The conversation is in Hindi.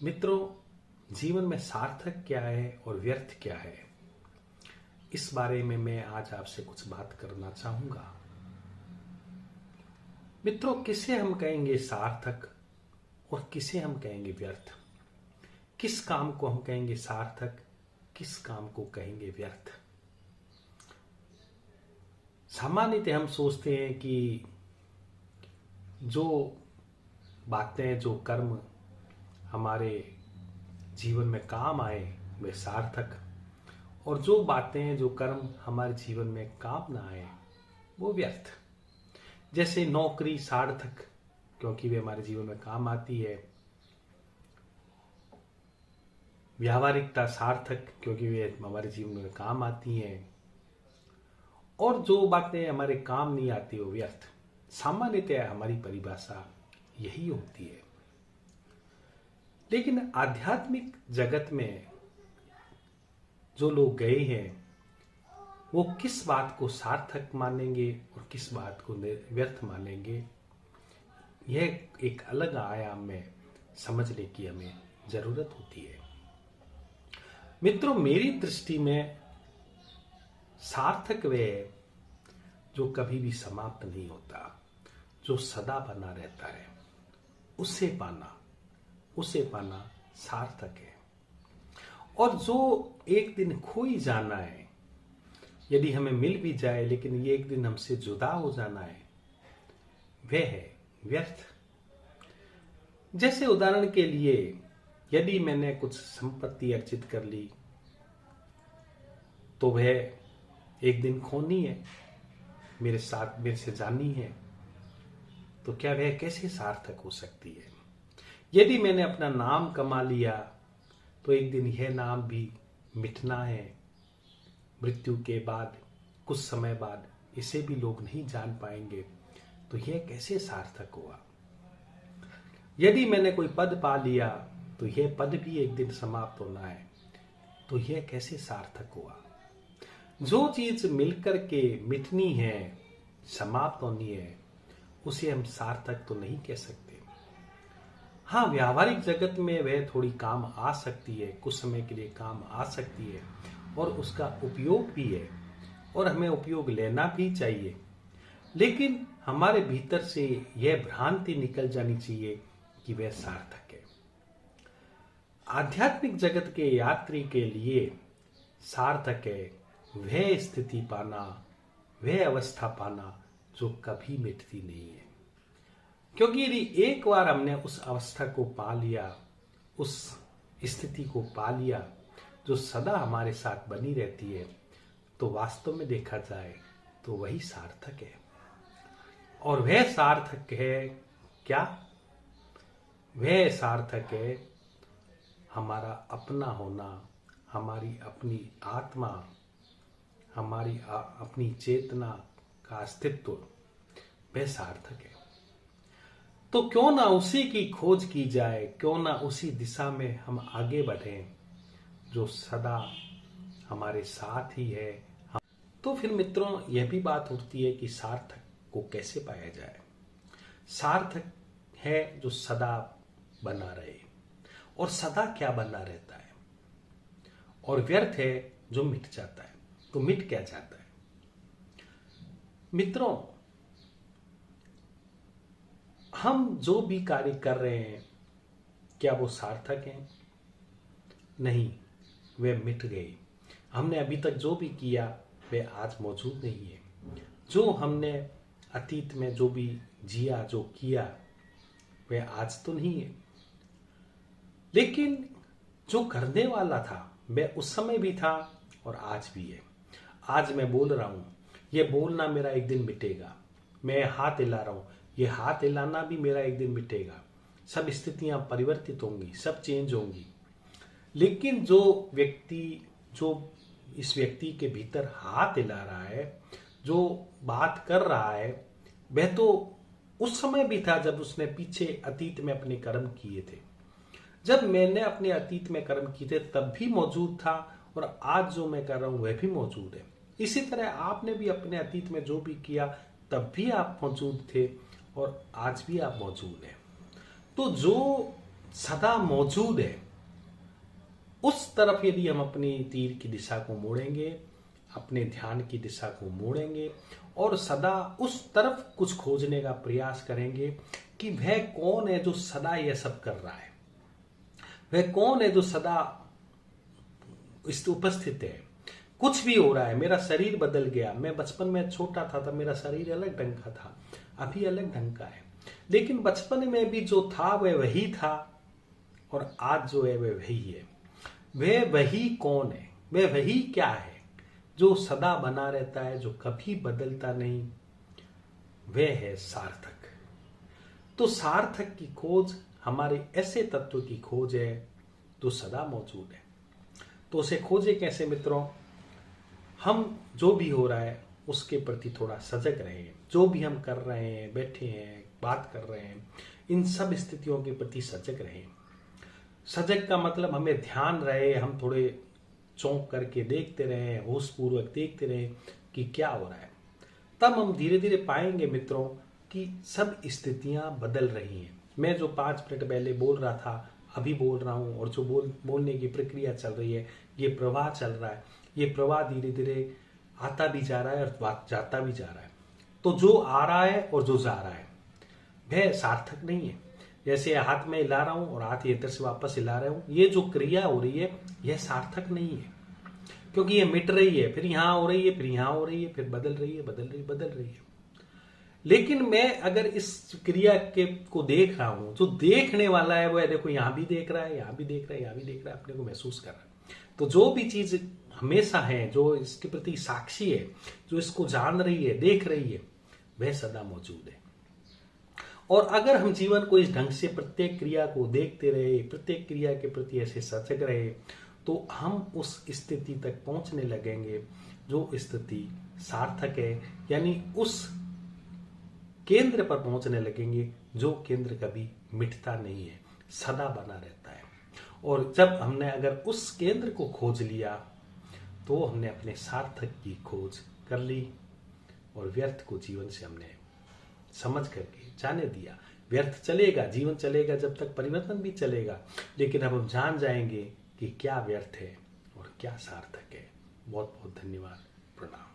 मित्रों, जीवन में सार्थक क्या है और व्यर्थ क्या है, इस बारे में मैं आज आपसे कुछ बात करना चाहूंगा। मित्रों, किसे हम कहेंगे सार्थक और किसे हम कहेंगे व्यर्थ? किस काम को हम कहेंगे सार्थक, किस काम को कहेंगे व्यर्थ? सामान्यतः हम सोचते हैं कि जो बातें, जो कर्म हमारे जीवन में काम आए वे सार्थक, और जो बातें, जो कर्म हमारे जीवन में काम ना आए वो व्यर्थ। जैसे नौकरी सार्थक क्योंकि वे हमारे जीवन में काम आती है, व्यावहारिकता सार्थक क्योंकि वे हमारे जीवन में काम आती हैं, और जो बातें हमारे काम नहीं आती वो व्यर्थ। सामान्यतः हमारी परिभाषा यही होती है। लेकिन आध्यात्मिक जगत में जो लोग गए हैं वो किस बात को सार्थक मानेंगे और किस बात को व्यर्थ मानेंगे, यह एक अलग आयाम में समझने की हमें जरूरत होती है। मित्रों, मेरी दृष्टि में सार्थक वह है जो कभी भी समाप्त नहीं होता, जो सदा बना रहता है। उसे पाना सार्थक है। और जो एक दिन खो ही जाना है, यदि हमें मिल भी जाए लेकिन ये एक दिन हमसे जुदा हो जाना है, वह है व्यर्थ। जैसे उदाहरण के लिए, यदि मैंने कुछ संपत्ति अर्जित कर ली तो वह एक दिन खोनी है, मेरे से जानी है, तो क्या वह कैसे सार्थक हो सकती है? यदि मैंने अपना नाम कमा लिया तो एक दिन यह नाम भी मिटना है। मृत्यु के बाद, कुछ समय बाद इसे भी लोग नहीं जान पाएंगे, तो यह कैसे सार्थक हुआ? यदि मैंने कोई पद पा लिया तो यह पद भी एक दिन समाप्त होना है, तो यह कैसे सार्थक हुआ? जो चीज मिलकर के मिटनी है, समाप्त होनी है, उसे हम सार्थक तो नहीं कह सकते। हाँ, व्यावहारिक जगत में वह थोड़ी काम आ सकती है, कुछ समय के लिए काम आ सकती है, और उसका उपयोग भी है, और हमें उपयोग लेना भी चाहिए। लेकिन हमारे भीतर से यह भ्रांति निकल जानी चाहिए कि वह सार्थक है। आध्यात्मिक जगत के यात्री के लिए सार्थक है वह स्थिति पाना, वह अवस्था पाना जो कभी मिटती नहीं है। क्योंकि यदि एक बार हमने उस अवस्था को पा लिया, उस स्थिति को पा लिया जो सदा हमारे साथ बनी रहती है, तो वास्तव में देखा जाए तो वही सार्थक है। और वह सार्थक है क्या? वह सार्थक है हमारा अपना होना, हमारी अपनी आत्मा, हमारी अपनी चेतना का अस्तित्व, वह सार्थक है। तो क्यों ना उसी की खोज की जाए, क्यों ना उसी दिशा में हम आगे बढ़ें जो सदा हमारे साथ ही है। तो फिर मित्रों, यह भी बात उठती है कि सार्थक को कैसे पाया जाए। सार्थक है जो सदा बना रहे, और सदा क्या बना रहता है, और व्यर्थ है जो मिट जाता है। तो मिट क्या जाता है? मित्रों, हम जो भी कार्य कर रहे हैं, क्या वो सार्थक हैं? नहीं, वे मिट गए। हमने अभी तक जो भी किया वे आज मौजूद नहीं है। जो हमने अतीत में जो भी जिया, जो किया, वे आज तो नहीं है। लेकिन जो करने वाला था वह उस समय भी था और आज भी है। आज मैं बोल रहा हूं, यह बोलना मेरा एक दिन मिटेगा। मैं हाथ हिला रहा हूं, यह हाथ हिलाना भी मेरा एक दिन मिटेगा। सब स्थितियां परिवर्तित होंगी, सब चेंज होंगी। लेकिन जो इस व्यक्ति के भीतर हाथ हिला रहा है, जो बात कर रहा है, वह तो उस समय भी था जब उसने पीछे अतीत में अपने कर्म किए थे। जब मैंने अपने अतीत में कर्म किए थे तब भी मौजूद था, और आज जो मैं कर रहा हूं वह भी मौजूद है। इसी तरह आपने भी अपने अतीत में जो भी किया तब भी आप मौजूद थे, और आज भी आप मौजूद हैं। तो जो सदा मौजूद है, उस तरफ यदि हम अपनी तीर की दिशा को मोड़ेंगे, अपने ध्यान की दिशा को मोड़ेंगे और सदा उस तरफ कुछ खोजने का प्रयास करेंगे कि वह कौन है जो सदा यह सब कर रहा है, वह कौन है जो सदा उपस्थित है। कुछ भी हो रहा है, मेरा शरीर बदल गया, मैं बचपन में छोटा था तब मेरा शरीर अलग ढंग का था, अभी अलग ढंग का है, लेकिन बचपन में भी जो था वह वही था और आज जो है वह वही है। वह वही कौन है, वह वही क्या है जो सदा बना रहता है, जो कभी बदलता नहीं, वह है सार्थक। तो सार्थक की खोज हमारे ऐसे तत्व की खोज है जो सदा मौजूद है। तो उसे खोजे कैसे मित्रों? हम जो भी हो रहा है उसके प्रति थोड़ा सजग रहे, जो भी हम कर रहे हैं, बैठे हैं, बात कर रहे हैं, इन सब स्थितियों के प्रति सजग रहे। सजग का मतलब हमें ध्यान रहे, हम थोड़े चौंक करके देखते रहे, होश पूर्वक देखते रहे कि क्या हो रहा है। तब हम धीरे धीरे पाएंगे मित्रों कि सब स्थितियां बदल रही हैं। मैं जो 5 मिनट पहले बोल रहा था अभी बोल रहा हूं, और जो बोलने की प्रक्रिया चल रही है, ये प्रवाह चल रहा है, ये प्रवाह धीरे धीरे आता भी जा रहा है और बात जाता भी जा रहा है। तो जो आ रहा है और जो जा रहा है वह सार्थक नहीं है। जैसे हाथ में हिला रहा हूं और हाथ इधर से वापस हिला रहा हूं, ये जो क्रिया हो रही है यह सार्थक नहीं है, क्योंकि ये मिट रही है, फिर यहां हो रही है, फिर यहां हो रही है, फिर बदल रही है, बदल रही है। लेकिन मैं अगर इस क्रिया के को देख रहा हूं, जो देखने वाला है वह देखो यहां भी देख रहा है, यहां भी देख रहा है, यहां भी देख रहा है, अपने को महसूस कर रहा है। तो जो भी चीज हमेशा है, जो इसके प्रति साक्षी है, जो इसको जान रही है, देख रही है, वह सदा मौजूद है। और अगर हम जीवन को इस ढंग से प्रत्येक क्रिया को देखते रहे, प्रत्येक क्रिया के प्रति ऐसे सजग रहे, तो हम उस स्थिति तक पहुंचने लगेंगे जो स्थिति सार्थक है, यानी उस केंद्र पर पहुंचने लगेंगे जो केंद्र कभी मिटता नहीं है, सदा बना रहता है। और जब हमने अगर उस केंद्र को खोज लिया तो हमने अपने सार्थक की खोज कर ली और व्यर्थ को जीवन से हमने समझ करके जाने दिया। व्यर्थ चलेगा, जीवन चलेगा, जब तक परिवर्तन भी चलेगा, लेकिन अब हम जान जाएंगे कि क्या व्यर्थ है और क्या सार्थक है। बहुत बहुत धन्यवाद। प्रणाम।